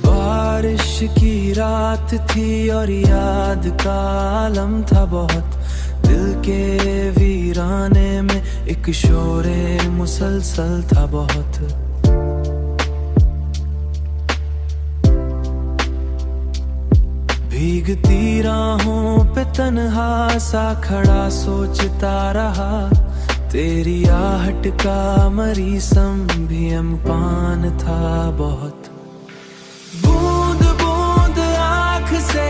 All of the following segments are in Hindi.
बारिश की रात थी और याद का आलम था बहुत। दिल के वीराने में एक शोरे मुसलसल था बहुत। भीगती राहों पे तन्हा सा खड़ा सोचता रहा। तेरी आहट का मरीसम भी अम्पान था बहुत। बूंद बूंद आँख से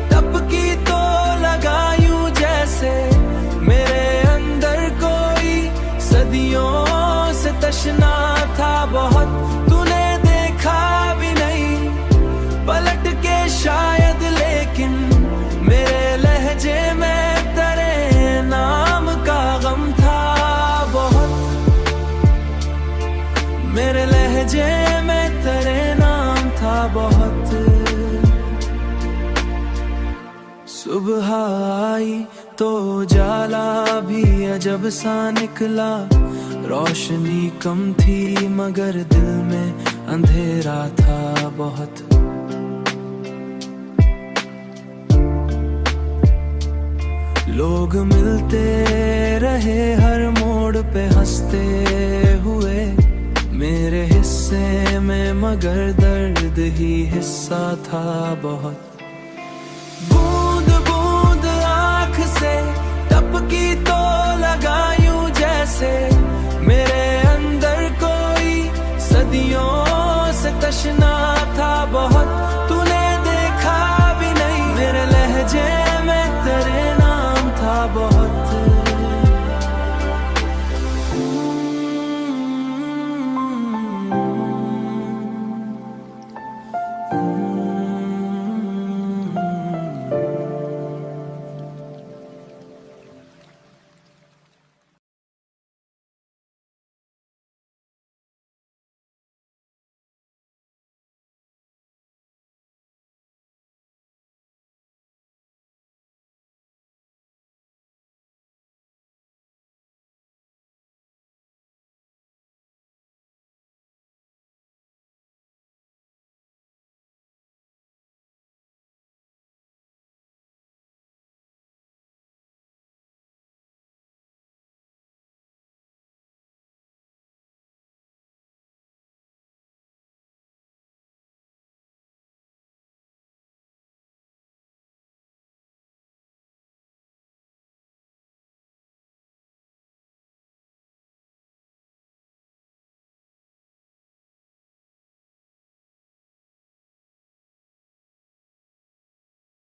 टपकी तो लगा यूं जैसे मेरे अंदर कोई सदियों से तशना था बहुत। तूने देखा भी नहीं पलट के शायद, लेकिन मेरे लहजे में तेरे नाम का गम था बहुत। मेरे लहजे में तेरे नाम था बहुत। सुबह आई तो जाला भी अजब सा निकला। रोशनी कम थी मगर दिल में अंधेरा था बहुत। लोग मिलते रहे हर मोड़ पे हंसते हुए मेरे हिस्से में, मगर दर्द ही हिस्सा था बहुत। बूंद बूंद आँख से टपकी तो लगा यूं जैसे